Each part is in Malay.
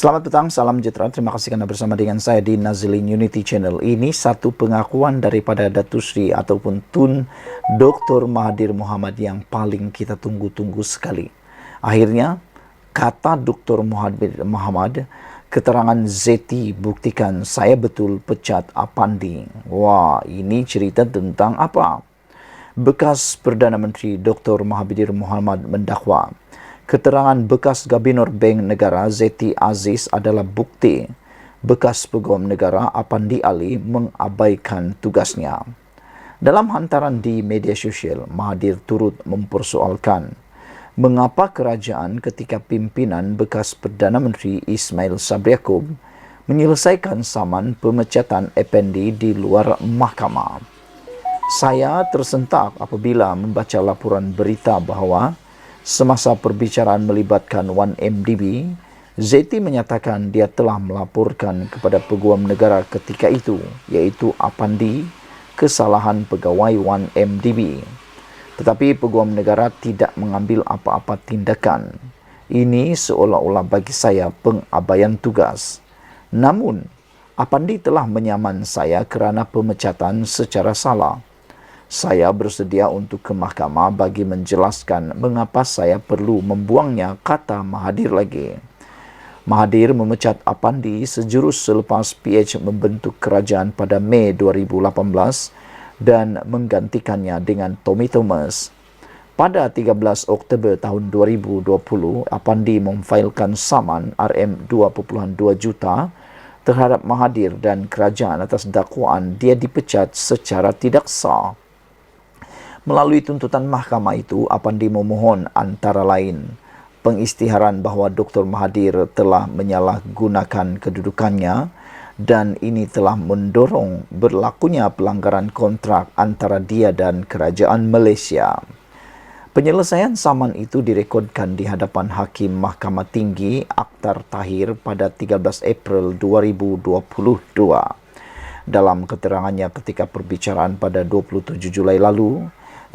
Selamat petang, salam sejahtera. Terima kasih karena bersama dengan saya di Nazilin Unity Channel. Ini satu pengakuan daripada Datuk Sri ataupun Tun Dr. Mahathir Mohamad yang paling kita tunggu-tunggu sekali. Akhirnya, kata Dr. Mahathir Mohamad, keterangan Zeti buktikan saya betul pecat Apandi. Wah, ini cerita tentang apa? Bekas Perdana Menteri Dr. Mahathir Mohamad mendakwa keterangan bekas Gubernur Bank Negara Zeti Aziz adalah bukti bekas Peguam Negara Apandi Ali mengabaikan tugasnya. Dalam hantaran di media sosial, Mahathir turut mempersoalkan mengapa kerajaan ketika pimpinan bekas Perdana Menteri Ismail Sabri Yaakob menyelesaikan saman pemecatan Apandi di luar mahkamah. Saya tersentak apabila membaca laporan berita bahawa semasa perbicaraan melibatkan 1MDB, Zeti menyatakan dia telah melaporkan kepada Peguam Negara ketika itu, iaitu Apandi, kesalahan pegawai 1MDB. Tetapi Peguam Negara tidak mengambil apa-apa tindakan. Ini seolah-olah bagi saya pengabaian tugas. Namun, Apandi telah menyaman saya kerana pemecatan secara salah. Saya bersedia untuk ke mahkamah bagi menjelaskan mengapa saya perlu membuangnya, kata Mahathir lagi. Mahathir memecat Apandi sejurus selepas PH membentuk kerajaan pada Mei 2018 dan menggantikannya dengan Tommy Thomas. Pada 13 Oktober tahun 2020, Apandi memfailkan saman RM2.2 juta terhadap Mahathir dan kerajaan atas dakwaan dia dipecat secara tidak sah. Melalui tuntutan mahkamah itu, Apandi memohon antara lain pengisytiharan bahawa Dr. Mahathir telah menyalahgunakan kedudukannya dan ini telah mendorong berlakunya pelanggaran kontrak antara dia dan kerajaan Malaysia. Penyelesaian saman itu direkodkan di hadapan Hakim Mahkamah Tinggi Akhtar Tahir pada 13 April 2022. Dalam keterangannya ketika perbicaraan pada 27 Julai lalu,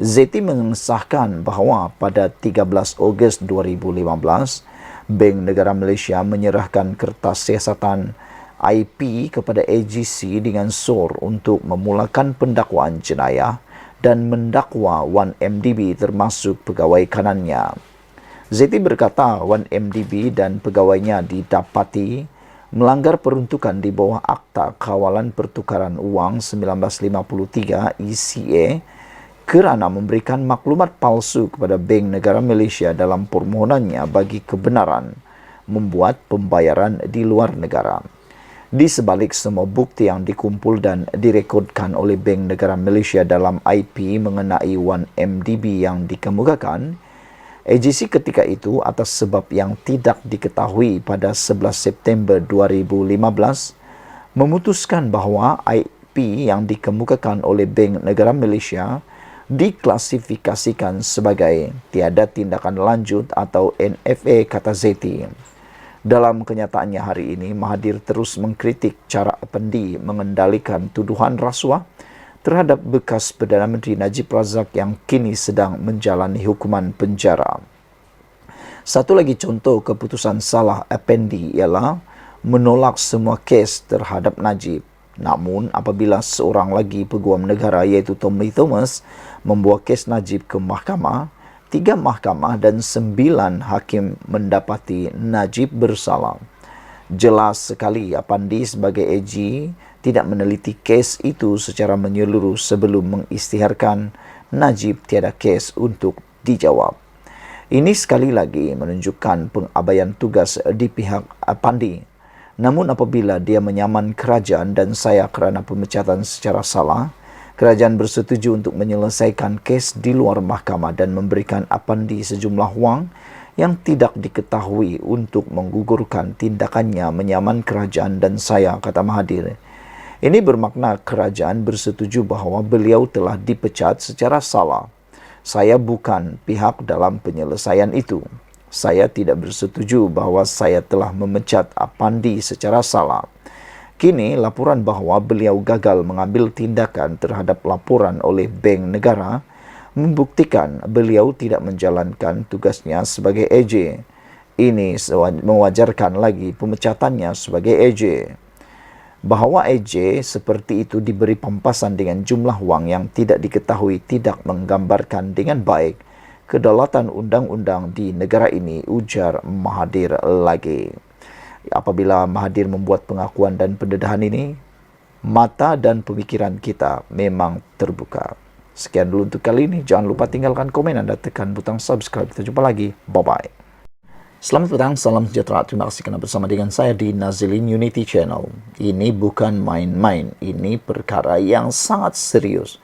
Zeti mengesahkan bahawa pada 13 Ogos 2015, Bank Negara Malaysia menyerahkan kertas siasatan IP kepada AGC dengan SOR untuk memulakan pendakwaan jenayah dan mendakwa 1MDB termasuk pegawai kanannya. Zeti berkata 1MDB dan pegawainya didapati melanggar peruntukan di bawah Akta Kawalan Pertukaran Wang 1953 ECA kerana memberikan maklumat palsu kepada Bank Negara Malaysia dalam permohonannya bagi kebenaran membuat pembayaran di luar negara. Di sebalik semua bukti yang dikumpul dan direkodkan oleh Bank Negara Malaysia dalam IP mengenai 1MDB yang dikemukakan, AGC ketika itu atas sebab yang tidak diketahui pada 11 September 2015 memutuskan bahawa IP yang dikemukakan oleh Bank Negara Malaysia diklasifikasikan sebagai tiada tindakan lanjut atau NFA, kata Zeti. Dalam kenyataannya hari ini, Mahathir terus mengkritik cara Apandi mengendalikan tuduhan rasuah terhadap bekas Perdana Menteri Najib Razak yang kini sedang menjalani hukuman penjara. Satu lagi contoh keputusan salah Apandi ialah menolak semua kes terhadap Najib. Namun, apabila seorang lagi peguam negara iaitu Tommy Thomas membawa kes Najib ke mahkamah, 3 mahkamah dan 9 hakim mendapati Najib bersalah. Jelas sekali Apandi sebagai AG tidak meneliti kes itu secara menyeluruh sebelum mengisytiharkan Najib tiada kes untuk dijawab. Ini sekali lagi menunjukkan pengabaian tugas di pihak Apandi. Namun apabila dia menyaman kerajaan dan saya kerana pemecatan secara salah, kerajaan bersetuju untuk menyelesaikan kes di luar mahkamah dan memberikan Apandi sejumlah wang yang tidak diketahui untuk menggugurkan tindakannya menyaman kerajaan dan saya, kata Mahathir. Ini bermakna kerajaan bersetuju bahawa beliau telah dipecat secara salah. Saya bukan pihak dalam penyelesaian itu. Saya tidak bersetuju bahawa saya telah memecat Apandi secara salah. Kini, laporan bahawa beliau gagal mengambil tindakan terhadap laporan oleh Bank Negara membuktikan beliau tidak menjalankan tugasnya sebagai AJ. ini mewajarkan lagi pemecatannya sebagai AJ. Bahawa AJ seperti itu diberi pampasan dengan jumlah wang yang tidak diketahui tidak menggambarkan dengan baik kedaulatan undang-undang di negara ini, ujar Mahathir lagi. Apabila Mahathir membuat pengakuan dan pendedahan ini, mata dan pemikiran kita memang terbuka. Sekian dulu untuk kali ini. Jangan lupa tinggalkan komen dan tekan butang subscribe. Kita jumpa lagi. Bye-bye. Selamat petang, salam sejahtera. Terima kasih kerana bersama dengan saya di Nazilin Unity Channel. Ini bukan main-main. Ini perkara yang sangat serius.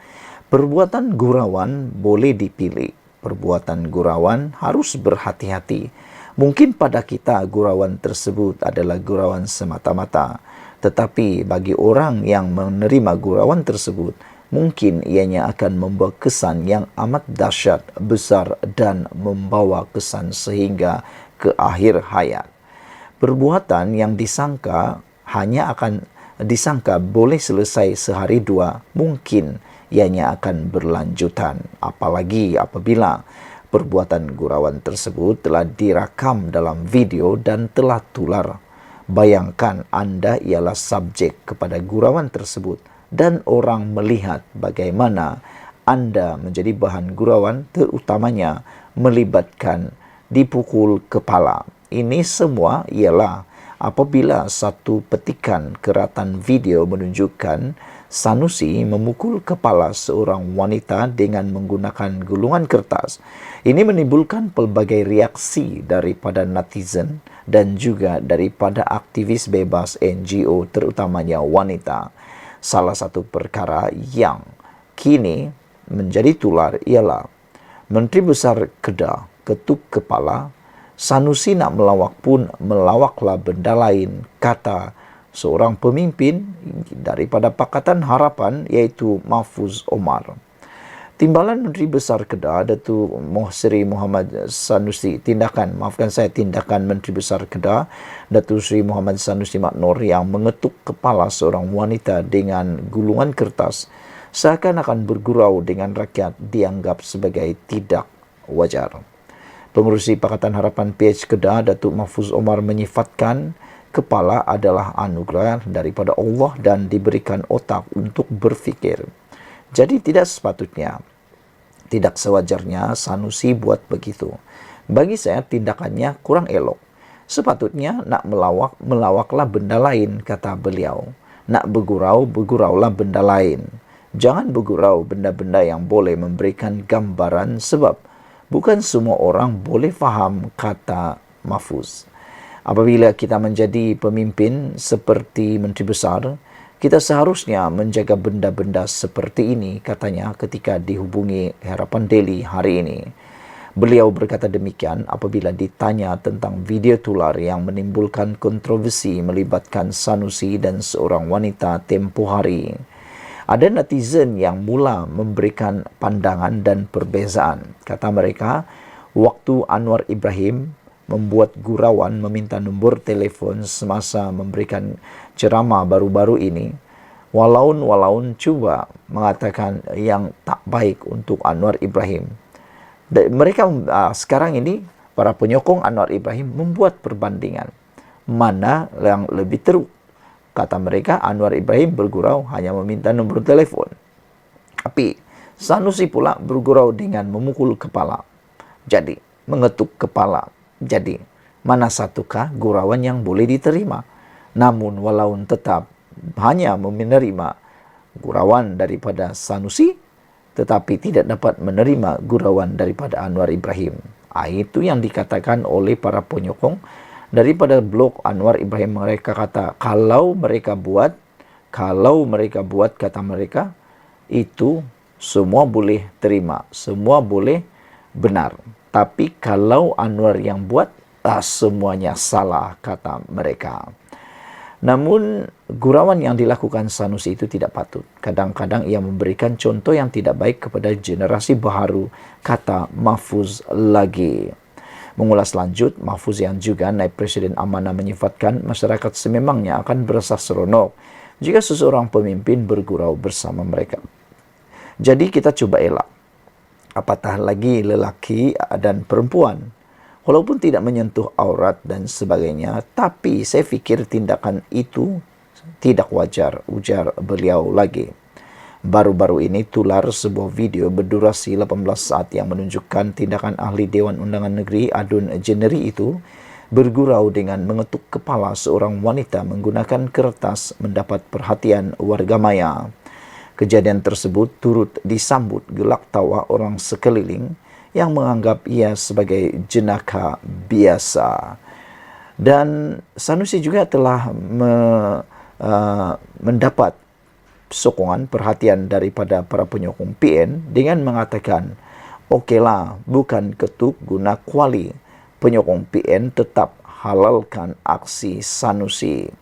Perbuatan gurauan boleh dipilih. Perbuatan gurauan harus berhati-hati. Mungkin pada kita gurauan tersebut adalah gurauan semata-mata. Tetapi bagi orang yang menerima gurauan tersebut, mungkin ianya akan membawa kesan yang amat dahsyat, besar dan membawa kesan sehingga ke akhir hayat. Perbuatan yang disangka hanya akan disangka boleh selesai sehari dua, mungkin ianya akan berlanjutan. Apalagi apabila perbuatan gurauan tersebut telah direkam dalam video dan telah tular. Bayangkan anda ialah subjek kepada gurauan tersebut dan orang melihat bagaimana anda menjadi bahan gurauan, terutamanya melibatkan dipukul kepala. Ini semua ialah apabila satu petikan keratan video menunjukkan Sanusi memukul kepala seorang wanita dengan menggunakan gulungan kertas. Ini menimbulkan pelbagai reaksi daripada netizen dan juga daripada aktivis bebas NGO, terutamanya wanita. Salah satu perkara yang kini menjadi tular ialah Menteri Besar Kedah ketuk kepala, Sanusi nak melawak pun melawaklah benda lain, kata seorang pemimpin daripada Pakatan Harapan iaitu Mahfuz Omar. Timbalan Menteri Besar Kedah, Datuk Seri Muhammad Sanusi, tindakan Menteri Besar Kedah, Datuk Seri Muhammad Sanusi Maknor yang mengetuk kepala seorang wanita dengan gulungan kertas seakan-akan bergurau dengan rakyat dianggap sebagai tidak wajar. Pengerusi Pakatan Harapan PH Kedah, Datuk Mahfuz Omar menyifatkan kepala adalah anugerah daripada Allah dan diberikan otak untuk berfikir. Jadi tidak sepatutnya, tidak sewajarnya Sanusi buat begitu. Bagi saya tindakannya kurang elok. Sepatutnya nak melawaklah benda lain, kata beliau. Nak berguraulah benda lain. Jangan bergurau benda-benda yang boleh memberikan gambaran sebab bukan semua orang boleh faham, kata Mahfuz. Apabila kita menjadi pemimpin seperti Menteri Besar, kita seharusnya menjaga benda-benda seperti ini, katanya ketika dihubungi Harapan Daily hari ini. Beliau berkata demikian apabila ditanya tentang video tular yang menimbulkan kontroversi melibatkan Sanusi dan seorang wanita tempoh hari. Ada netizen yang mula memberikan pandangan dan perbezaan. Kata mereka, waktu Anwar Ibrahim membuat gurauan meminta nombor telefon semasa memberikan ceramah baru-baru ini, walaun cuba mengatakan yang tak baik untuk Anwar Ibrahim. Mereka sekarang ini, para penyokong Anwar Ibrahim membuat perbandingan. Mana yang lebih teruk? Kata mereka, Anwar Ibrahim bergurau hanya meminta nombor telefon. Tapi Sanusi pula bergurau dengan memukul kepala. Jadi, mengetuk kepala. Jadi, mana satukah gurauan yang boleh diterima? Namun, walaupun tetap hanya menerima gurauan daripada Sanusi, tetapi tidak dapat menerima gurauan daripada Anwar Ibrahim. Itu yang dikatakan oleh para penyokong daripada blog Anwar Ibrahim. Mereka kata, kalau mereka buat, kata mereka, itu semua boleh terima, semua boleh benar. Tapi kalau Anwar yang buat, semuanya salah, kata mereka. Namun, gurauan yang dilakukan Sanusi itu tidak patut. Kadang-kadang ia memberikan contoh yang tidak baik kepada generasi baru, kata Mahfuz lagi. Mengulas lanjut, Mahfuz yang juga naib Presiden amanah menyifatkan masyarakat sememangnya akan berasa seronok jika seseorang pemimpin bergurau bersama mereka. Jadi kita cuba elak. Apatah lagi lelaki dan perempuan. walaupun tidak menyentuh aurat dan sebagainya, tapi saya fikir tindakan itu tidak wajar, ujar beliau lagi. Baru-baru ini tular sebuah video berdurasi 18 saat yang menunjukkan tindakan ahli Dewan Undangan Negeri Adun Jeneri itu bergurau dengan mengetuk kepala seorang wanita menggunakan kertas mendapat perhatian warga maya. Kejadian tersebut turut disambut gelak tawa orang sekeliling yang menganggap ia sebagai jenaka biasa. Dan Sanusi juga telah mendapat sokongan perhatian daripada para penyokong PN dengan mengatakan, okeylah, bukan ketuk guna kuali. Penyokong PN tetap halalkan aksi Sanusi.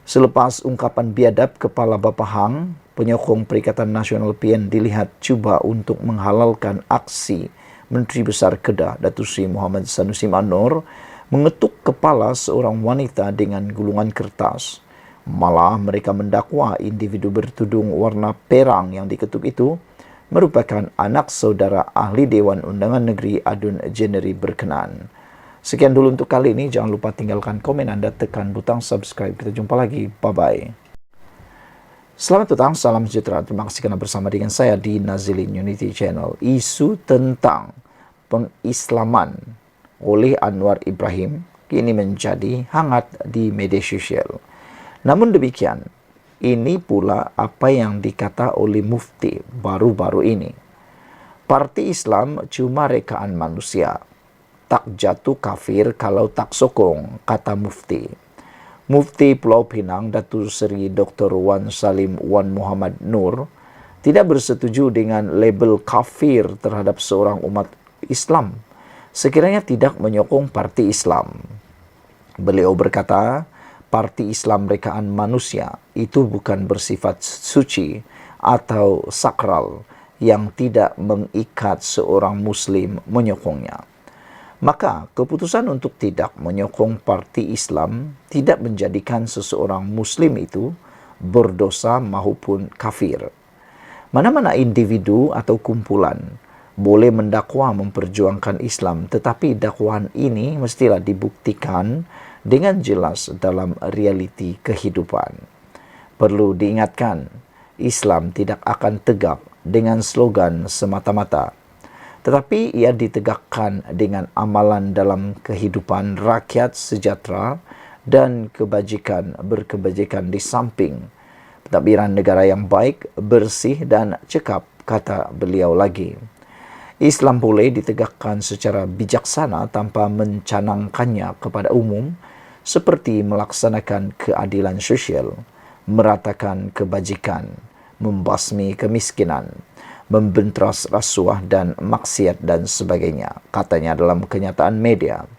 Selepas ungkapan biadab Kepala Bapa Hang, penyokong Perikatan Nasional PN dilihat cuba untuk menghalalkan aksi Menteri Besar Kedah Datuk Seri Muhammad Sanusi Manor mengetuk kepala seorang wanita dengan gulungan kertas. Malah mereka mendakwa individu bertudung warna perang yang diketuk itu merupakan anak saudara ahli Dewan Undangan Negeri Adun Jeneri berkenan. Sekian dulu untuk kali ini. Jangan lupa tinggalkan komen Anda, tekan butang subscribe. Kita jumpa lagi. Bye-bye. Selamat petang, salam sejahtera. Terima kasih kerana bersama dengan saya di Nazilin Unity Channel. Isu tentang pengislaman oleh Anwar Ibrahim kini menjadi hangat di media sosial. Namun demikian, ini pula apa yang dikata oleh Mufti baru-baru ini. Parti Islam cuma rekaan manusia. Tak jatuh kafir kalau tak sokong, kata Mufti. Mufti Pulau Pinang Datuk Seri Dr. Wan Salim Wan Muhammad Nur tidak bersetuju dengan label kafir terhadap seorang umat Islam sekiranya tidak menyokong Parti Islam. Beliau berkata, Parti Islam rekaan manusia itu bukan bersifat suci atau sakral yang tidak mengikat seorang Muslim menyokongnya. Maka keputusan untuk tidak menyokong Parti Islam tidak menjadikan seseorang Muslim itu berdosa maupun kafir. Mana-mana individu atau kumpulan boleh mendakwa memperjuangkan Islam, tetapi dakwaan ini mestilah dibuktikan dengan jelas dalam realiti kehidupan. Perlu diingatkan, Islam tidak akan tegak dengan slogan semata-mata, tetapi ia ditegakkan dengan amalan dalam kehidupan rakyat sejahtera dan berkebajikan di samping pentadbiran negara yang baik, bersih dan cekap, kata beliau lagi. Islam boleh ditegakkan secara bijaksana tanpa mencanangkannya kepada umum, seperti melaksanakan keadilan sosial, meratakan kebajikan, membasmi kemiskinan, membenteras rasuah dan maksiat dan sebagainya, katanya dalam kenyataan media.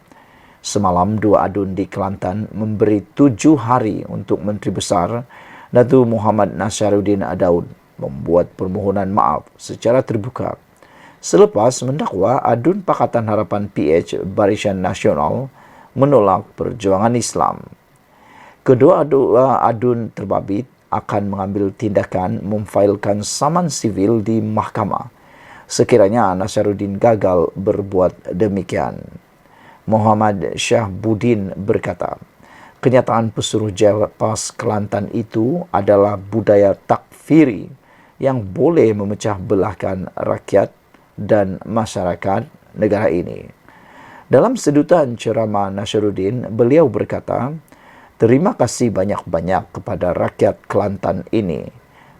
Semalam dua adun di Kelantan memberi 7 hari untuk Menteri Besar Datuk Muhammad Nasharuddin Daud membuat permohonan maaf secara terbuka selepas mendakwa adun Pakatan Harapan PH Barisan Nasional menolak perjuangan Islam. Kedua adun terbabit akan mengambil tindakan memfailkan saman sivil di mahkamah sekiranya Nasharuddin gagal berbuat demikian. Muhammad Syahbudin berkata, kenyataan pesuruh Jalpas Kelantan itu adalah budaya takfiri yang boleh memecah belahkan rakyat dan masyarakat negara ini. Dalam sedutan ceramah Nasharuddin, beliau berkata, terima kasih banyak-banyak kepada rakyat Kelantan ini.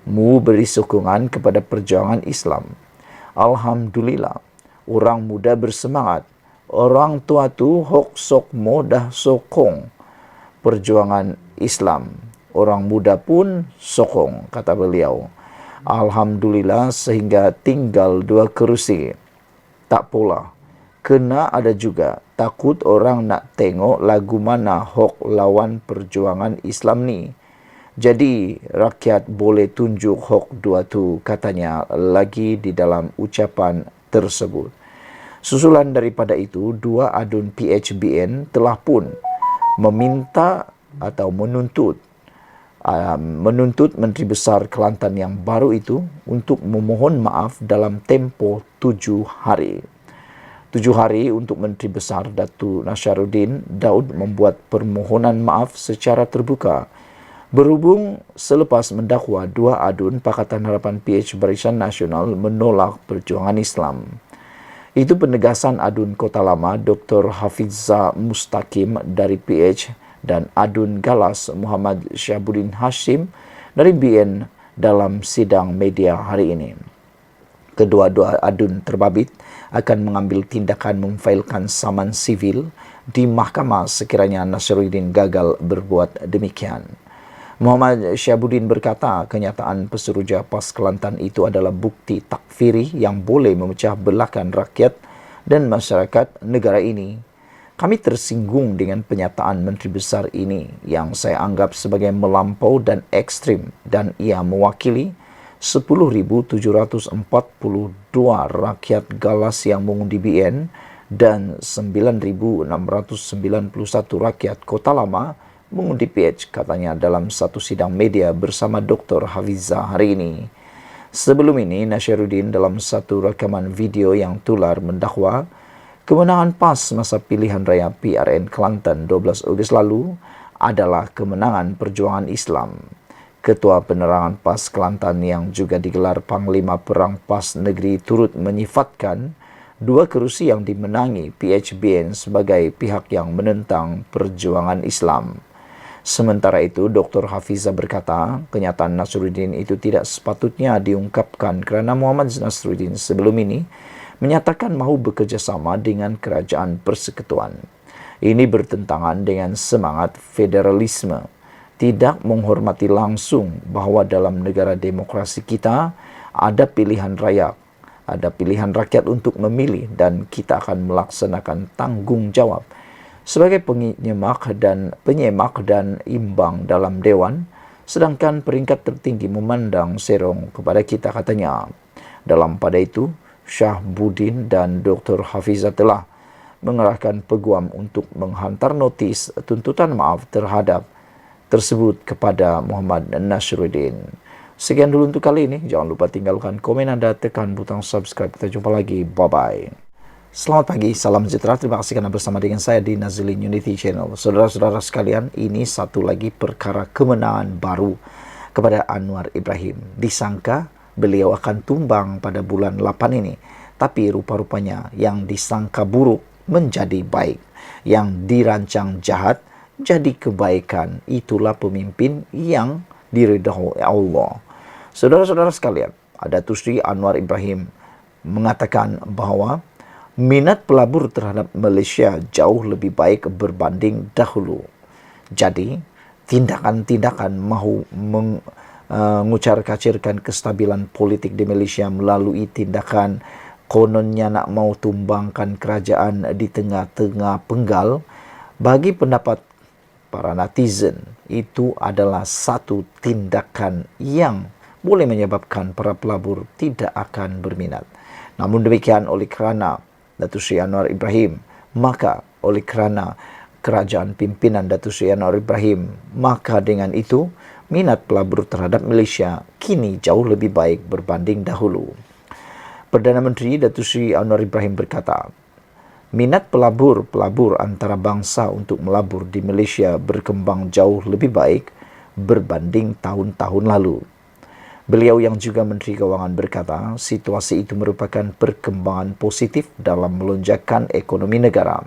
Mu beri sokongan kepada perjuangan Islam. Alhamdulillah, orang muda bersemangat. Orang tua tu hok sok mo dah sokong perjuangan Islam. Orang muda pun sokong, kata beliau. Alhamdulillah sehingga tinggal 2 kerusi. Tak pula, kena ada juga takut orang nak tengok lagu mana hok lawan perjuangan Islam ni. Jadi rakyat boleh tunjuk hok 2 tu, katanya lagi di dalam ucapan tersebut. Susulan daripada itu, 2 adun PHBN telah pun meminta atau menuntut Menteri Besar Kelantan yang baru itu untuk memohon maaf dalam tempoh 7 hari. 7 hari untuk Menteri Besar Datu Nasharuddin, Daud membuat permohonan maaf secara terbuka berhubung selepas mendakwa 2 adun Pakatan Harapan PH Barisan Nasional menolak perjuangan Islam. Itu penegasan adun Kota Lama Dr. Hafizah Mustaqim dari PH dan adun Galas Muhammad Syabuddin Hashim dari BN dalam sidang media hari ini. Kedua-dua adun terbabit akan mengambil tindakan memfailkan saman sivil di mahkamah sekiranya Nasruddin gagal berbuat demikian. Muhammad Syabuddin berkata kenyataan Pesuruhjaya PAS Kelantan itu adalah bukti takfiri yang boleh memecah belahkan rakyat dan masyarakat negara ini. Kami tersinggung dengan penyataan Menteri Besar ini yang saya anggap sebagai melampau dan ekstrim dan ia mewakili 10,742 rakyat Galas yang mengundi BN dan 9,691 rakyat Kota Lama mengundi PH, katanya dalam satu sidang media bersama Dr. Hafizah hari ini. Sebelum ini, Nasharuddin dalam satu rekaman video yang tular mendakwa kemenangan PAS masa pilihan raya PRN Kelantan 12 Ogos lalu adalah kemenangan perjuangan Islam. Ketua Penerangan PAS Kelantan yang juga digelar Panglima Perang PAS Negeri turut menyifatkan 2 kerusi yang dimenangi PHBN sebagai pihak yang menentang perjuangan Islam. Sementara itu, Dr. Hafizah berkata, kenyataan Nasruddin itu tidak sepatutnya diungkapkan kerana Muhammad Nasruddin sebelum ini menyatakan mahu bekerjasama dengan Kerajaan Persekutuan. Ini bertentangan dengan semangat federalisme. Tidak menghormati langsung bahawa dalam negara demokrasi kita ada pilihan rakyat untuk memilih dan kita akan melaksanakan tanggungjawab sebagai penyemak dan imbang dalam Dewan, sedangkan peringkat tertinggi memandang serong kepada kita, katanya. Dalam pada itu, Syabuddin dan Dr. Hafizah telah mengerahkan peguam untuk menghantar notis tuntutan maaf terhadap tersebut kepada Muhammad Nasruddin. Sekian dulu untuk kali ini. Jangan lupa tinggalkan komen Anda, tekan butang subscribe. Kita jumpa lagi. Bye-bye. Selamat pagi, salam sejahtera. Terima kasih kerana bersama dengan saya di Nazilin Unity Channel. Saudara-saudara sekalian, ini satu lagi perkara kemenangan baru kepada Anwar Ibrahim. Disangka beliau akan tumbang pada bulan 8 ini. Tapi rupa-rupanya yang disangka buruk menjadi baik. Yang dirancang jahat jadi kebaikan. Itulah pemimpin yang diridhoi Allah. Saudara-saudara sekalian, Datuk Seri Anwar Ibrahim mengatakan bahawa minat pelabur terhadap Malaysia jauh lebih baik berbanding dahulu. Jadi, tindakan-tindakan mahu mengucar-kacirkan kestabilan politik di Malaysia melalui tindakan kononnya nak mau tumbangkan kerajaan di tengah-tengah penggal, bagi pendapat para netizen, itu adalah satu tindakan yang boleh menyebabkan para pelabur tidak akan berminat. Namun demikian, oleh kerana Datuk Seri Anwar Ibrahim, maka oleh kerana kerajaan pimpinan Datuk Seri Anwar Ibrahim, maka dengan itu minat pelabur terhadap Malaysia kini jauh lebih baik berbanding dahulu. Perdana Menteri Datuk Seri Anwar Ibrahim berkata, minat pelabur antarabangsa untuk melabur di Malaysia berkembang jauh lebih baik berbanding tahun-tahun lalu. Beliau yang juga Menteri Kewangan berkata, situasi itu merupakan perkembangan positif dalam melonjakkan ekonomi negara.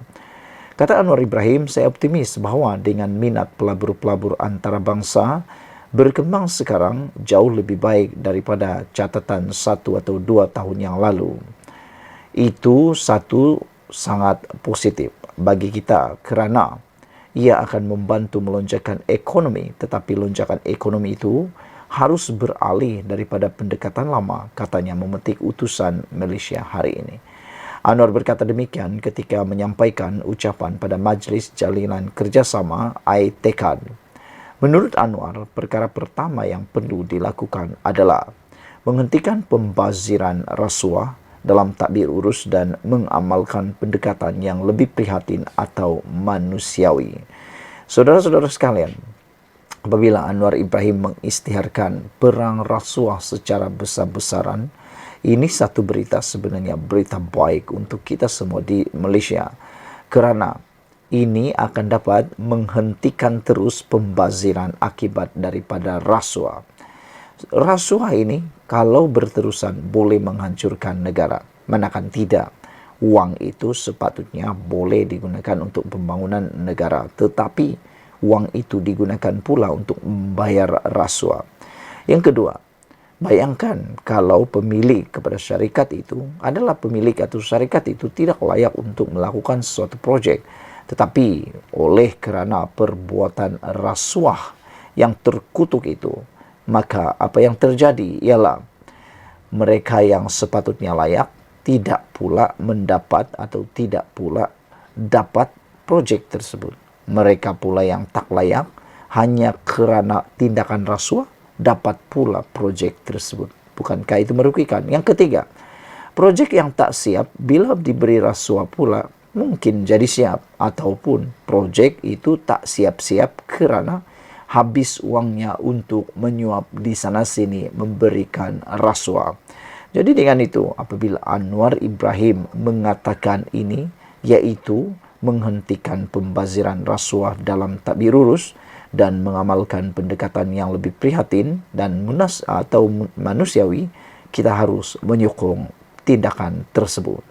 Kata Anwar Ibrahim, saya optimis bahawa dengan minat pelabur-pelabur antarabangsa berkembang sekarang jauh lebih baik daripada catatan 1 atau 2 tahun yang lalu. Itu satu sangat positif bagi kita kerana ia akan membantu melonjakkan ekonomi, tetapi lonjakan ekonomi itu harus beralih daripada pendekatan lama, katanya memetik utusan Malaysia hari ini. Anwar berkata demikian ketika menyampaikan ucapan pada Majlis Jalinan Kerjasama ITECAD. Menurut Anwar, perkara pertama yang perlu dilakukan adalah menghentikan pembaziran rasuah dalam tadbir urus dan mengamalkan pendekatan yang lebih prihatin atau manusiawi. Saudara-saudara sekalian, apabila Anwar Ibrahim mengisytiharkan perang rasuah secara besar-besaran Ini satu berita, sebenarnya berita baik untuk kita semua di Malaysia, kerana ini akan dapat menghentikan terus pembaziran akibat daripada rasuah. Rasuah ini kalau berterusan boleh menghancurkan negara. Manakala tidak, wang itu sepatutnya boleh digunakan untuk pembangunan negara, tetapi wang itu digunakan pula untuk membayar rasuah. Yang kedua, bayangkan kalau pemilik kepada syarikat itu adalah pemilik atau syarikat itu tidak layak untuk melakukan suatu projek, tetapi oleh kerana perbuatan rasuah yang terkutuk itu, maka apa yang terjadi ialah mereka yang sepatutnya layak tidak pula mendapat atau tidak pula dapat projek tersebut. Mereka pula yang tak layak hanya kerana tindakan rasuah dapat pula projek tersebut. Bukankah itu merugikan? Yang ketiga, projek yang tak siap bila diberi rasuah pula mungkin jadi siap, ataupun projek itu tak siap-siap kerana habis uangnya untuk menyuap di sana sini memberikan rasuah. Jadi dengan itu, apabila Anwar Ibrahim mengatakan ini, iaitu menghentikan pembaziran rasuah dalam tadbir urus dan mengamalkan pendekatan yang lebih prihatin dan manusiawi, kita harus menyokong tindakan tersebut.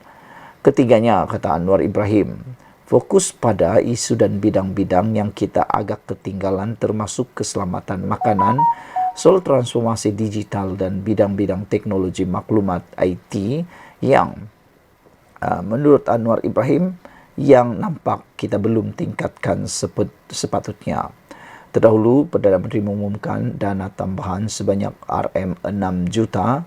Ketiganya, kata Anwar Ibrahim, fokus pada isu dan bidang-bidang yang kita agak ketinggalan, termasuk keselamatan makanan, soal transformasi digital dan bidang-bidang teknologi maklumat IT yang menurut Anwar Ibrahim yang nampak kita belum tingkatkan sepatutnya. Terdahulu, Perdana Menteri mengumumkan dana tambahan sebanyak RM6 juta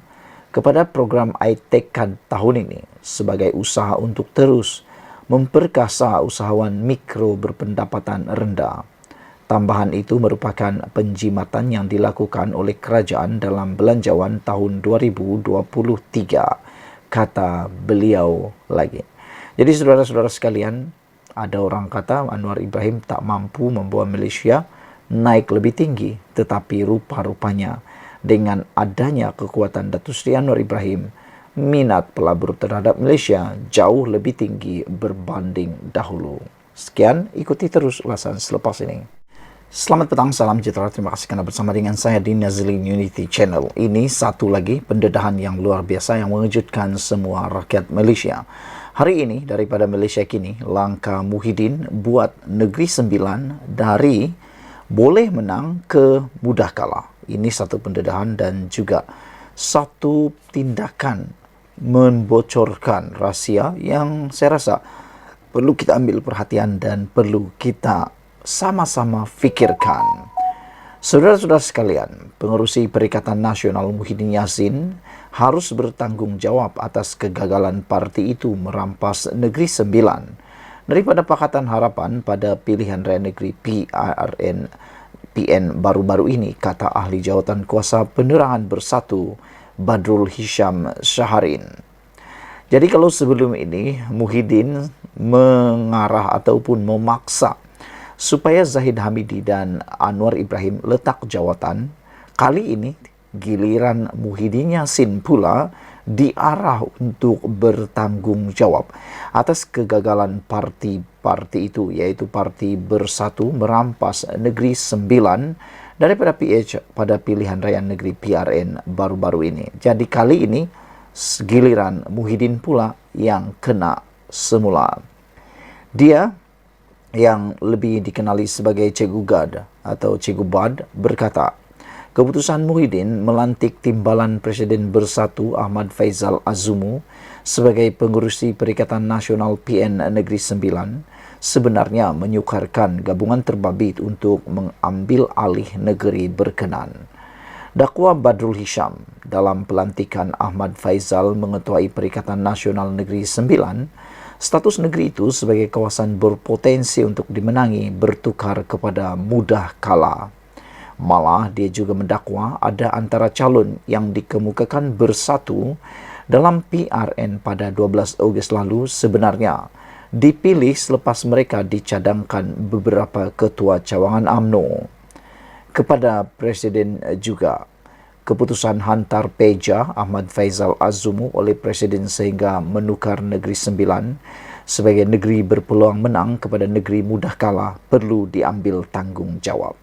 kepada program iTechCAD tahun ini sebagai usaha untuk terus memperkasa usahawan mikro berpendapatan rendah. Tambahan itu merupakan penjimatan yang dilakukan oleh kerajaan dalam belanjawan tahun 2023, kata beliau lagi. Jadi saudara-saudara sekalian, ada orang kata Anwar Ibrahim tak mampu membawa Malaysia naik lebih tinggi, tetapi rupa-rupanya dengan adanya kekuatan Datuk Seri Anwar Ibrahim, minat pelabur terhadap Malaysia jauh lebih tinggi berbanding dahulu. Sekian, ikuti terus ulasan selepas ini. Selamat petang, salam sejahtera. Terima kasih kerana bersama dengan saya di Nazlin Unity Channel. Ini satu lagi pendedahan yang luar biasa yang mengejutkan semua rakyat Malaysia. Hari ini daripada Malaysia Kini, langkah Muhyiddin buat Negeri Sembilan dari boleh menang ke mudah kalah. Ini satu pendedahan dan juga satu tindakan membocorkan rahsia yang saya rasa perlu kita ambil perhatian dan perlu kita sama-sama fikirkan. Saudara-saudara sekalian, pengerusi Perikatan Nasional Muhyiddin Yassin harus bertanggung jawab atas kegagalan parti itu merampas Negeri Sembilan daripada Pakatan Harapan pada pilihan raya negeri PN baru-baru ini, kata ahli jawatan kuasa penerangan bersatu Badrul Hisham Syaharin. Jadi kalau sebelum ini Muhyiddin mengarah ataupun memaksa supaya Zahid Hamidi dan Anwar Ibrahim letak jawatan, kali ini giliran Muhyiddin Yassin pula diarah untuk bertanggung jawab atas kegagalan parti itu, iaitu Parti Bersatu merampas Negeri Sembilan daripada PH pada pilihan raya negeri PRN baru-baru ini. Jadi kali ini giliran Muhyiddin pula yang kena semula. Dia yang lebih dikenali sebagai Cikgu Gad atau Cikgu Bad berkata, keputusan Muhyiddin melantik Timbalan Presiden Bersatu Ahmad Faizal Azumu sebagai pengerusi Perikatan Nasional PN Negeri Sembilan sebenarnya menyukarkan gabungan terbabit untuk mengambil alih negeri berkenan. Dakwa Badrul Hisham dalam pelantikan Ahmad Faizal mengetuai Perikatan Nasional Negeri Sembilan, status negeri itu sebagai kawasan berpotensi untuk dimenangi bertukar kepada mudah kalah. Malah dia juga mendakwa ada antara calon yang dikemukakan bersatu dalam PRN pada 12 Ogos lalu sebenarnya dipilih selepas mereka dicadangkan beberapa ketua cawangan UMNO. Kepada Presiden juga, keputusan hantar peja Ahmad Faizal Azumu oleh Presiden sehingga menukar Negeri Sembilan sebagai negeri berpeluang menang kepada negeri mudah kalah perlu diambil tanggungjawab.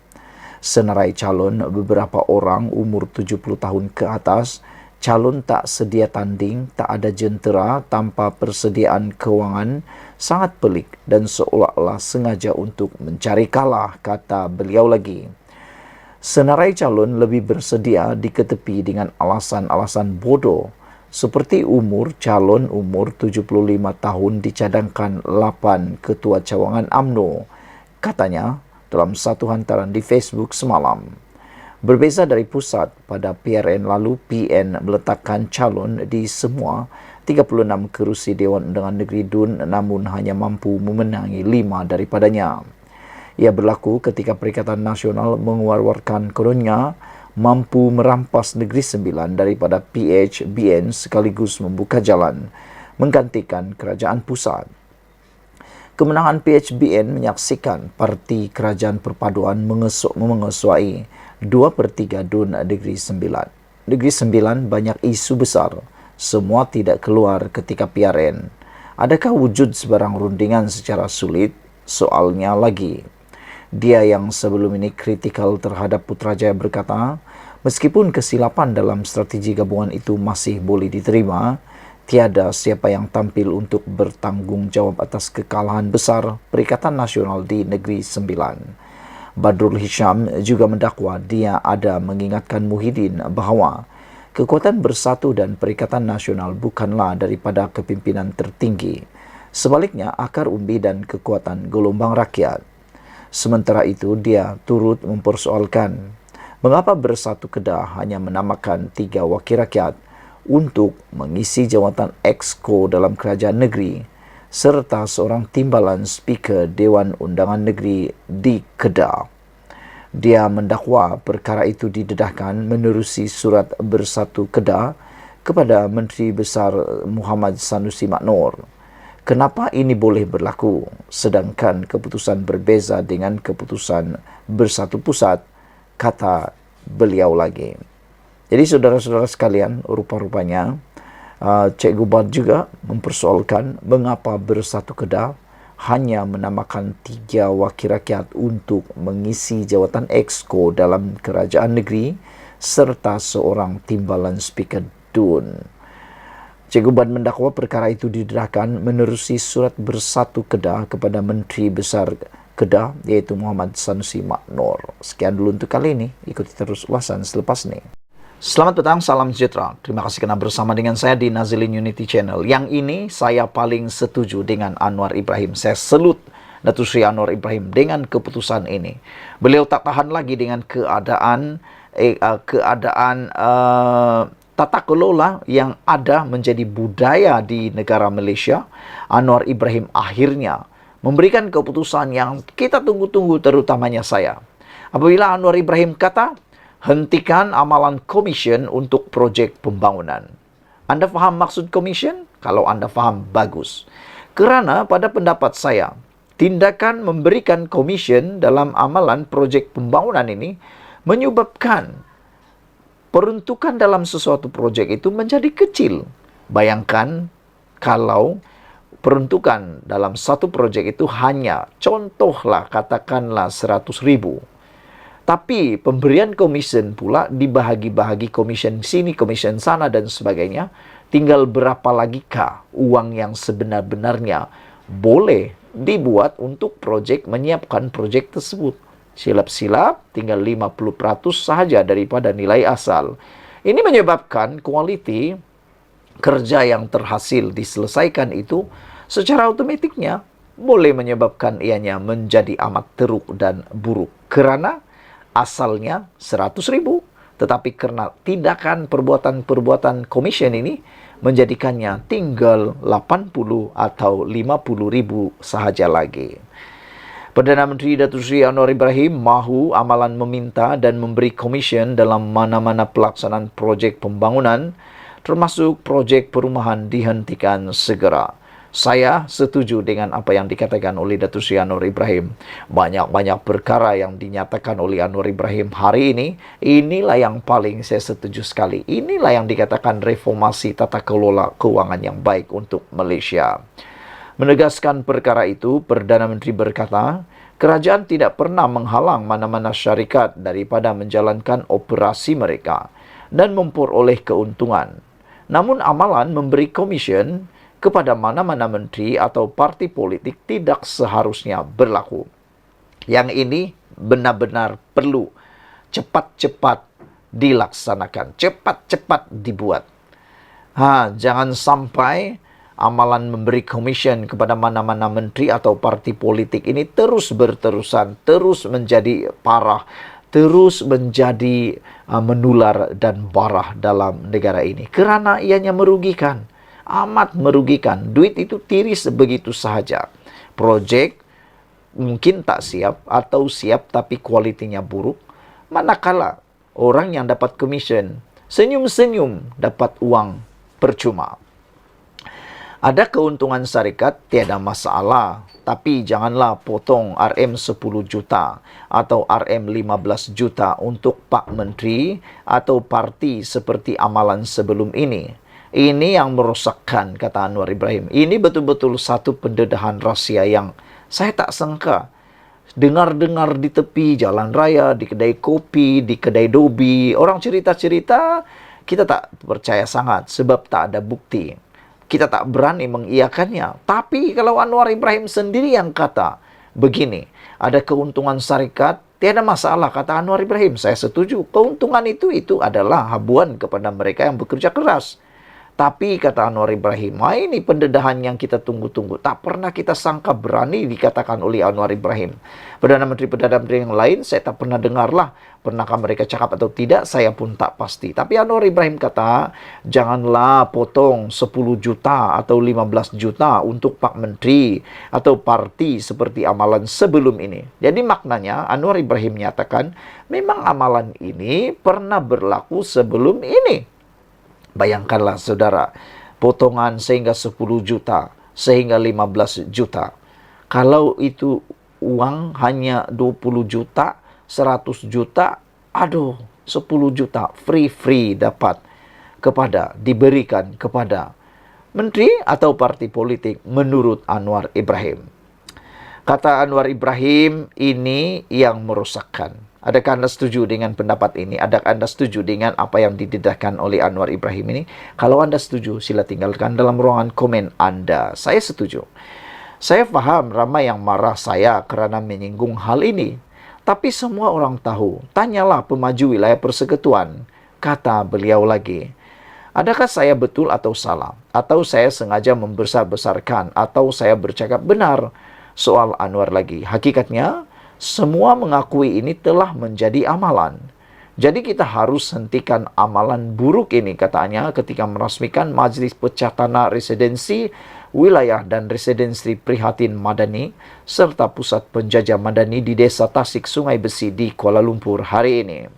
Senarai calon beberapa orang umur 70 tahun ke atas, calon tak sedia tanding, tak ada jentera tanpa persediaan kewangan, sangat pelik dan seolah-olah sengaja untuk mencari kalah, kata beliau lagi. Senarai calon lebih bersedia diketepi dengan alasan-alasan bodoh, seperti calon umur 75 tahun dicadangkan 8 ketua cawangan UMNO, katanya dalam satu hantaran di Facebook semalam. Berbeza dari pusat, pada PRN lalu PN meletakkan calon di semua 36 kerusi Dewan Undangan Negeri DUN namun hanya mampu memenangi 5 daripadanya. Ia berlaku ketika Perikatan Nasional mengeluarkan kononnya mampu merampas Negeri Sembilan daripada PHBN sekaligus membuka jalan menggantikan kerajaan pusat. Kemenangan PHBN menyaksikan Parti Kerajaan Perpaduan mengesuai 2/3 DUN Negeri Sembilan. Negeri Sembilan banyak isu besar, semua tidak keluar ketika PRN. Adakah wujud sebarang rundingan secara sulit? Soalnya lagi. Dia yang sebelum ini kritikal terhadap Putrajaya berkata, meskipun kesilapan dalam strategi gabungan itu masih boleh diterima, tiada siapa yang tampil untuk bertanggung jawab atas kekalahan besar Perikatan Nasional di Negeri Sembilan. Badrul Hisham juga mendakwa dia ada mengingatkan Muhyiddin bahawa kekuatan bersatu dan Perikatan Nasional bukanlah daripada kepimpinan tertinggi. Sebaliknya, akar umbi dan kekuatan gelombang rakyat. Sementara itu, dia turut mempersoalkan mengapa Bersatu Kedah hanya menamakan 3 wakil rakyat untuk mengisi jawatan Exco dalam kerajaan negeri serta seorang timbalan Speaker Dewan Undangan Negeri di Kedah. Dia mendakwa perkara itu didedahkan menerusi surat Bersatu Kedah kepada Menteri Besar Muhammad Sanusi Maknor. Kenapa ini boleh berlaku sedangkan keputusan berbeza dengan keputusan Bersatu Pusat, kata beliau lagi. Jadi saudara-saudara sekalian, rupa-rupanya Cikgu Bad juga mempersoalkan mengapa Bersatu Kedah hanya menamakan 3 wakil rakyat untuk mengisi jawatan Exco dalam kerajaan negeri serta seorang timbalan Speaker DUN. Cikgu Bad mendakwa perkara itu didedahkan menerusi surat Bersatu Kedah kepada Menteri Besar Kedah iaitu Muhammad Sanusi Maknor. Sekian dulu untuk kali ini. Ikuti terus ulasan selepas ini. Selamat petang, salam sejahtera. Terima kasih kerana bersama dengan saya di Nazilin Unity Channel. Yang ini saya paling setuju dengan Anwar Ibrahim. Saya salut Datuk Seri Anwar Ibrahim dengan keputusan ini. Beliau tak tahan lagi dengan keadaan tata kelola yang ada menjadi budaya di negara Malaysia. Anwar Ibrahim akhirnya memberikan keputusan yang kita tunggu-tunggu, terutamanya saya. Apabila Anwar Ibrahim kata, hentikan amalan komisen untuk projek pembangunan. Anda faham maksud komisen? Kalau anda faham, bagus. Kerana pada pendapat saya, tindakan memberikan komisen dalam amalan projek pembangunan ini menyebabkan peruntukan dalam sesuatu projek itu menjadi kecil. Bayangkan kalau peruntukan dalam satu projek itu hanya, contohlah katakanlah 100,000. Tapi pemberian komisen pula dibahagi-bahagi, komisen sini, komisen sana dan sebagainya. Tinggal berapa lagi kah uang yang sebenar-benarnya boleh dibuat untuk projek, menyiapkan projek tersebut. Silap-silap tinggal 50% sahaja daripada nilai asal. Ini menyebabkan kualiti kerja yang terhasil diselesaikan itu secara otomatiknya boleh menyebabkan ianya menjadi amat teruk dan buruk. Kerana asalnya 100,000, tetapi kerana tindakan perbuatan-perbuatan komisen ini menjadikannya tinggal 80 atau 50,000 sahaja lagi. Perdana Menteri Datuk Seri Anwar Ibrahim mahu amalan meminta dan memberi komisen dalam mana-mana pelaksanaan projek pembangunan termasuk projek perumahan dihentikan segera. Saya setuju dengan apa yang dikatakan oleh Datuk Seri Anwar Ibrahim. Banyak-banyak perkara yang dinyatakan oleh Anwar Ibrahim hari ini, inilah yang paling saya setuju sekali. Inilah yang dikatakan reformasi tata kelola keuangan yang baik untuk Malaysia. Menegaskan perkara itu, Perdana Menteri berkata, kerajaan tidak pernah menghalang mana-mana syarikat daripada menjalankan operasi mereka dan memperoleh keuntungan. Namun amalan memberi komisen kepada mana-mana menteri atau parti politik tidak seharusnya berlaku. Yang ini benar-benar perlu cepat-cepat dilaksanakan, cepat-cepat dibuat. Jangan sampai amalan memberi komisen kepada mana-mana menteri atau parti politik ini terus berterusan, terus menjadi parah, terus menjadi menular dan barah dalam negara ini. Kerana ianya merugikan, amat merugikan. Duit itu tiris begitu sahaja. Projek mungkin tak siap atau siap tapi kualitinya buruk. Manakala orang yang dapat komisen senyum-senyum dapat uang percuma. Ada keuntungan syarikat, tiada masalah. Tapi janganlah potong RM10 juta atau RM15 juta untuk Pak Menteri atau parti seperti amalan sebelum ini. Ini yang merosakkan, kata Anwar Ibrahim. Ini betul-betul satu pendedahan rahsia yang saya tak sangka. Dengar-dengar di tepi jalan raya, di kedai kopi, di kedai dobi. Orang cerita-cerita, kita tak percaya sangat sebab tak ada bukti. Kita tak berani mengiyakannya. Tapi kalau Anwar Ibrahim sendiri yang kata, begini, ada keuntungan syarikat, tiada masalah, kata Anwar Ibrahim. Saya setuju. Keuntungan itu adalah habuan kepada mereka yang bekerja keras. Tapi kata Anwar Ibrahim, ini pendedahan yang kita tunggu-tunggu. Tak pernah kita sangka berani dikatakan oleh Anwar Ibrahim. Perdana Menteri yang lain saya tak pernah dengarlah. Pernahkah mereka cakap atau tidak, saya pun tak pasti. Tapi Anwar Ibrahim kata, janganlah potong 10 juta atau 15 juta untuk Pak Menteri atau parti seperti amalan sebelum ini. Jadi maknanya Anwar Ibrahim menyatakan, memang amalan ini pernah berlaku sebelum ini. Bayangkanlah saudara, potongan sehingga 10 juta, sehingga 15 juta. Kalau itu uang hanya 20 juta, 100 juta, 10 juta free dapat diberikan kepada menteri atau parti politik menurut Anwar Ibrahim. Kata Anwar Ibrahim, ini yang merosakkan. Adakah Anda setuju dengan pendapat ini? Adakah Anda setuju dengan apa yang didedahkan oleh Anwar Ibrahim ini? Kalau Anda setuju, sila tinggalkan dalam ruangan komen Anda. Saya setuju. Saya faham ramai yang marah saya kerana menyinggung hal ini. Tapi semua orang tahu. Tanyalah pemaju wilayah persekutuan. Kata beliau lagi. Adakah saya betul atau salah? Atau saya sengaja membesar-besarkan? Atau saya bercakap benar? Soal Anwar lagi. Hakikatnya, semua mengakui ini telah menjadi amalan. Jadi kita harus hentikan amalan buruk ini, katanya, ketika merasmikan Majlis Pecah Tanah Residensi Wilayah dan Residensi Prihatin Madani serta Pusat Penjajah Madani di Desa Tasik Sungai Besi di Kuala Lumpur hari ini.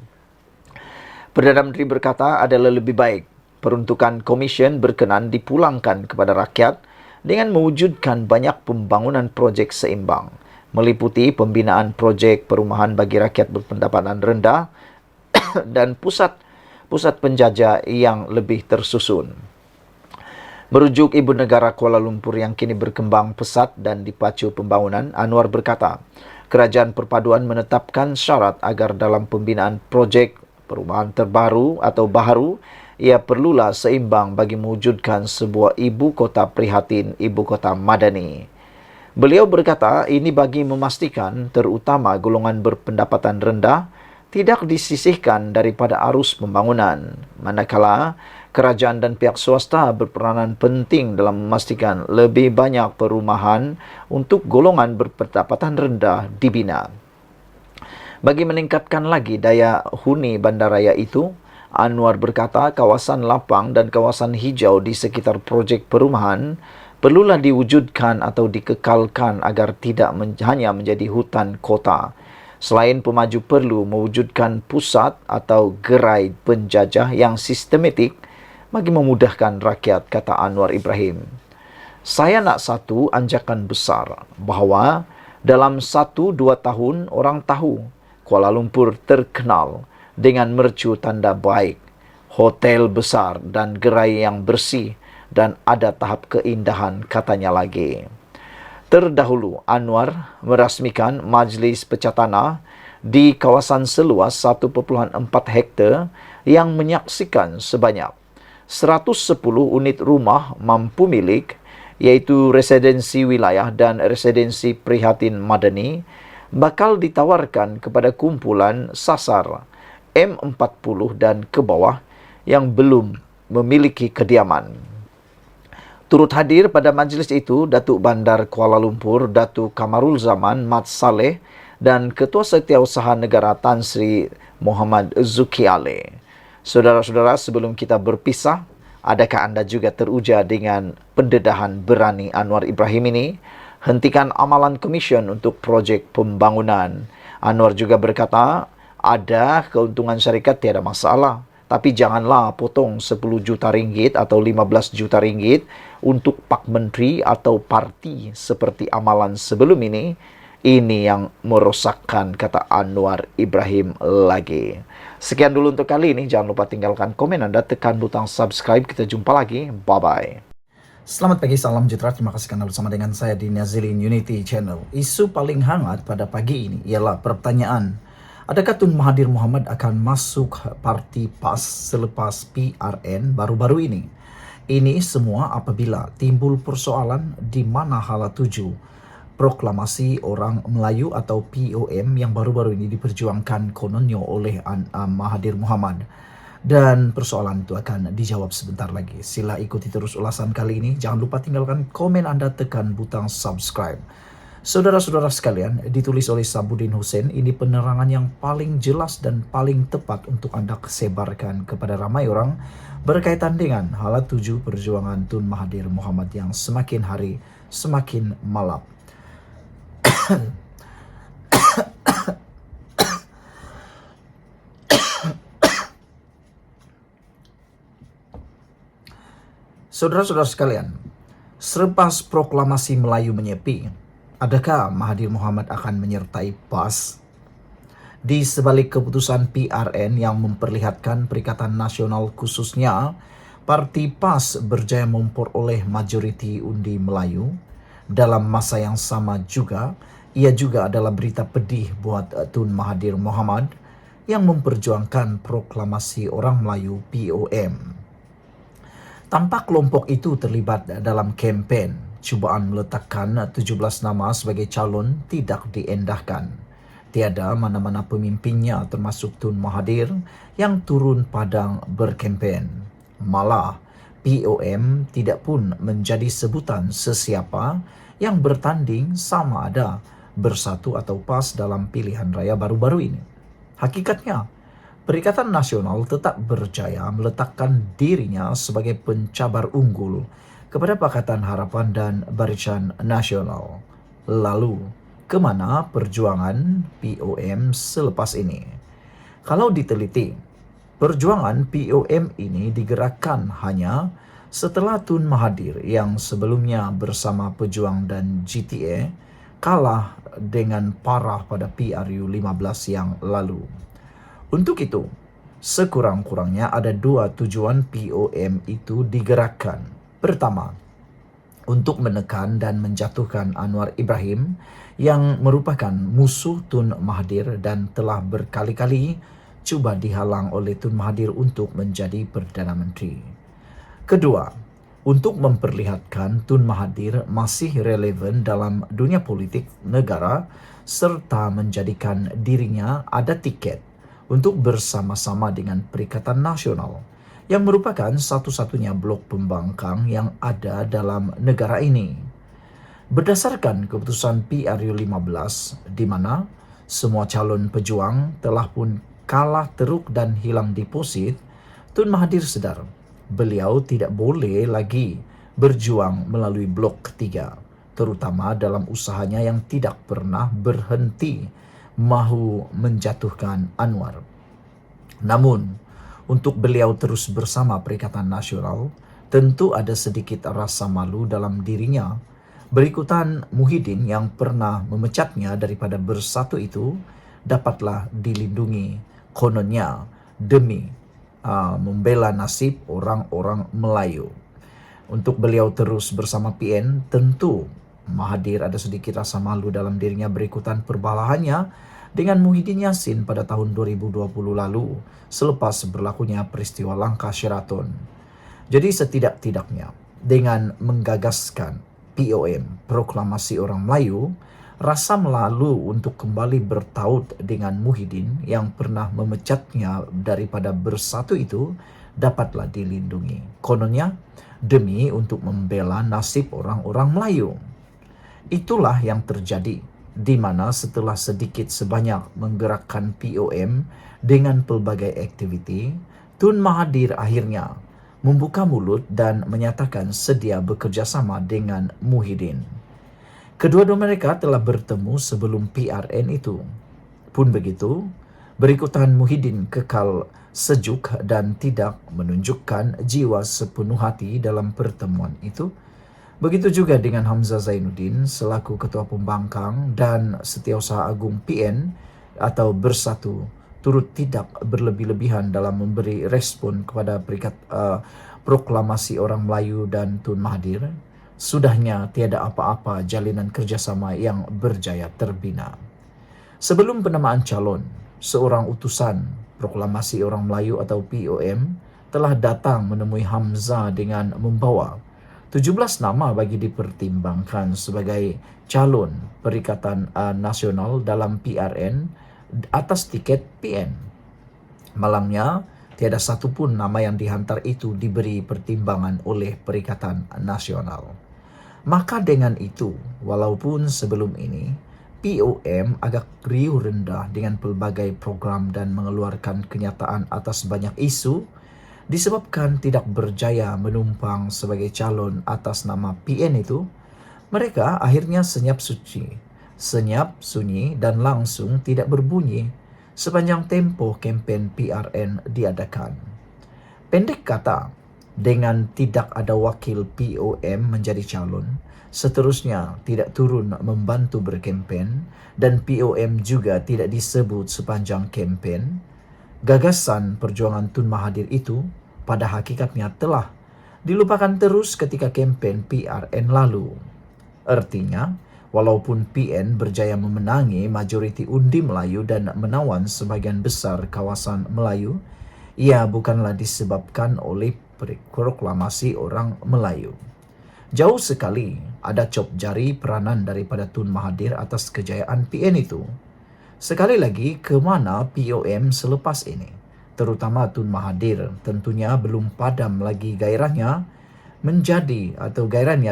Perdana Menteri berkata adalah lebih baik peruntukan komisen berkenan dipulangkan kepada rakyat dengan mewujudkan banyak pembangunan projek seimbang, meliputi pembinaan projek perumahan bagi rakyat berpendapatan rendah dan pusat penjajah yang lebih tersusun. Merujuk Ibu Negara Kuala Lumpur yang kini berkembang pesat dan dipacu pembangunan, Anwar berkata, kerajaan perpaduan menetapkan syarat agar dalam pembinaan projek perumahan terbaru atau baharu, ia perlulah seimbang bagi mewujudkan sebuah ibu kota prihatin, ibu kota madani. Beliau berkata ini bagi memastikan terutama golongan berpendapatan rendah tidak disisihkan daripada arus pembangunan. Manakala kerajaan dan pihak swasta berperanan penting dalam memastikan lebih banyak perumahan untuk golongan berpendapatan rendah dibina. Bagi meningkatkan lagi daya huni bandaraya itu, Anwar berkata kawasan lapang dan kawasan hijau di sekitar projek perumahan perlulah diwujudkan atau dikekalkan agar tidak hanya menjadi hutan kota. Selain pemaju perlu mewujudkan pusat atau gerai penjajah yang sistematik bagi memudahkan rakyat, kata Anwar Ibrahim. Saya nak satu anjakan besar bahawa dalam 1-2 tahun orang tahu Kuala Lumpur terkenal dengan mercu tanda baik, hotel besar dan gerai yang bersih dan ada tahap keindahan katanya lagi. Terdahulu, Anwar merasmikan Majlis Pecah Tanah di kawasan seluas 1.4 hektar yang menyaksikan sebanyak 110 unit rumah mampu milik, iaitu residensi wilayah dan residensi prihatin madani, bakal ditawarkan kepada kumpulan sasar M40 dan ke bawah yang belum memiliki kediaman. Turut hadir pada majlis itu Datuk Bandar Kuala Lumpur Datuk Kamarul Zaman Mat Saleh dan Ketua Setiausaha Negara Tan Sri Muhammad Zuki Ali. Saudara-saudara, sebelum kita berpisah, adakah anda juga teruja dengan pendedahan berani Anwar Ibrahim ini? Hentikan amalan komision untuk projek pembangunan. Anwar juga berkata, ada keuntungan syarikat tiada masalah. Tapi janganlah potong 10 juta ringgit atau 15 juta ringgit untuk Pak Menteri atau parti seperti amalan sebelum ini. Ini yang merosakkan, kata Anwar Ibrahim lagi. Sekian dulu untuk kali ini. Jangan lupa tinggalkan komen anda, tekan butang subscribe. Kita jumpa lagi. Bye-bye. Selamat pagi, salam sejahtera. Terima kasih karena bersama dengan saya di Nazilin Unity Channel. Isu paling hangat pada pagi ini ialah pertanyaan, adakah Tun Mahathir Mohamad akan masuk parti PAS selepas PRN baru-baru ini? Ini semua apabila timbul persoalan di mana hala tuju proklamasi orang Melayu atau POM yang baru-baru ini diperjuangkan kononnya oleh Mahathir Mohamad. Dan persoalan itu akan dijawab sebentar lagi. Sila ikuti terus ulasan kali ini. Jangan lupa tinggalkan komen anda, tekan butang subscribe. Saudara-saudara sekalian, ditulis oleh Sabudin Hussein, ini penerangan yang paling jelas dan paling tepat untuk anda sebarkan kepada ramai orang berkaitan dengan hala tuju perjuangan Tun Mahathir Mohamad yang semakin hari semakin malap. Saudara-saudara sekalian, selepas proklamasi Melayu menyepi, adakah Mahathir Mohamad akan menyertai PAS? Di sebalik keputusan PRN yang memperlihatkan Perikatan Nasional khususnya, Parti PAS berjaya memperoleh majoriti undi Melayu, dalam masa yang sama juga, ia juga adalah berita pedih buat Tun Mahathir Mohamad yang memperjuangkan proklamasi orang Melayu POM. Tampak kelompok itu terlibat dalam kempen cubaan meletakkan 17 nama sebagai calon tidak diendahkan. Tiada mana-mana pemimpinnya termasuk Tun Mahathir yang turun padang berkempen. Malah, POM tidak pun menjadi sebutan sesiapa yang bertanding sama ada bersatu atau PAS dalam pilihan raya baru-baru ini. Hakikatnya, Perikatan Nasional tetap berjaya meletakkan dirinya sebagai pencabar unggul kepada Pakatan Harapan dan Barisan Nasional. Lalu, kemana perjuangan POM selepas ini? Kalau diteliti, perjuangan POM ini digerakkan hanya setelah Tun Mahathir yang sebelumnya bersama Pejuang dan GTA kalah dengan parah pada PRU 15 yang lalu. Untuk itu, sekurang-kurangnya ada dua tujuan POM itu digerakkan. Pertama, untuk menekan dan menjatuhkan Anwar Ibrahim yang merupakan musuh Tun Mahathir dan telah berkali-kali cuba dihalang oleh Tun Mahathir untuk menjadi Perdana Menteri. Kedua, untuk memperlihatkan Tun Mahathir masih relevan dalam dunia politik negara serta menjadikan dirinya ada tiket untuk bersama-sama dengan Perikatan Nasional yang merupakan satu-satunya blok pembangkang yang ada dalam negara ini. Berdasarkan keputusan PRU 15 di mana semua calon pejuang telah pun kalah teruk dan hilang deposit, Tun Mahathir sedar beliau tidak boleh lagi berjuang melalui blok ketiga, terutama dalam usahanya yang tidak pernah berhenti mahu menjatuhkan Anwar. Namun, untuk beliau terus bersama Perikatan Nasional, tentu ada sedikit rasa malu dalam dirinya. Berikutan Muhyiddin yang pernah memecatnya daripada bersatu itu dapatlah dilindungi kononnya demi membela nasib orang-orang Melayu. Untuk beliau terus bersama PN, tentu Mahathir ada sedikit rasa malu dalam dirinya berikutan perbalahannya dengan Muhyiddin Yassin pada tahun 2020 lalu selepas berlakunya peristiwa Langkah Sheraton. Jadi setidak-tidaknya dengan menggagaskan POM, Proklamasi Orang Melayu, rasa malu untuk kembali bertaut dengan Muhyiddin yang pernah memecatnya daripada bersatu itu dapatlah dilindungi. Kononnya demi untuk membela nasib orang-orang Melayu. Itulah yang terjadi, di mana setelah sedikit sebanyak menggerakkan POM dengan pelbagai aktiviti, Tun Mahathir akhirnya membuka mulut dan menyatakan sedia bekerjasama dengan Muhyiddin. Kedua-dua mereka telah bertemu sebelum PRN itu. Pun begitu, berikutan Muhyiddin kekal sejuk dan tidak menunjukkan jiwa sepenuh hati dalam pertemuan itu. Begitu juga dengan Hamzah Zainuddin selaku Ketua Pembangkang dan Setiausaha Agung PN atau Bersatu turut tidak berlebih-lebihan dalam memberi respon kepada Proklamasi Orang Melayu dan Tun Mahathir. Sudahnya tiada apa-apa jalinan kerjasama yang berjaya terbina. Sebelum penamaan calon, seorang utusan Proklamasi Orang Melayu atau POM telah datang menemui Hamzah dengan membawa 17 nama bagi dipertimbangkan sebagai calon Perikatan Nasional dalam PRN atas tiket PN. Malamnya, tiada satu pun nama yang dihantar itu diberi pertimbangan oleh Perikatan Nasional. Maka dengan itu, walaupun sebelum ini POM agak riuh rendah dengan pelbagai program dan mengeluarkan kenyataan atas banyak isu, disebabkan tidak berjaya menumpang sebagai calon atas nama PN itu, mereka akhirnya senyap sunyi dan langsung tidak berbunyi sepanjang tempo kempen PRN diadakan. Pendek kata, dengan tidak ada wakil POM menjadi calon, seterusnya tidak turun membantu berkempen dan POM juga tidak disebut sepanjang kempen, gagasan perjuangan Tun Mahathir itu pada hakikatnya telah dilupakan terus ketika kempen PRN lalu. Artinya, walaupun PN berjaya memenangi majoriti undi Melayu dan menawan sebagian besar kawasan Melayu, ia bukanlah disebabkan oleh Proklamasi Orang Melayu. Jauh sekali ada cop jari peranan daripada Tun Mahathir atas kejayaan PN itu. Sekali lagi, kemana POM selepas ini? Terutama Tun Mahathir tentunya belum padam lagi gairahnya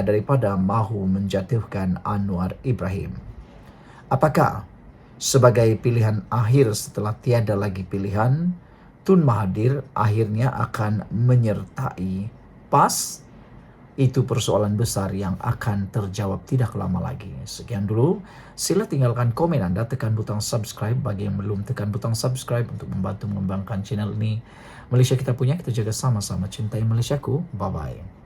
daripada mahu menjatuhkan Anwar Ibrahim. Apakah sebagai pilihan akhir setelah tiada lagi pilihan, Tun Mahathir akhirnya akan menyertai PAS? Itu persoalan besar yang akan terjawab tidak lama lagi. Sekian dulu, sila tinggalkan komen Anda, tekan butang subscribe bagi yang belum tekan butang subscribe untuk membantu mengembangkan channel ini. Malaysia kita punya, kita jaga sama-sama, cintai Malaysiaku. Bye-bye.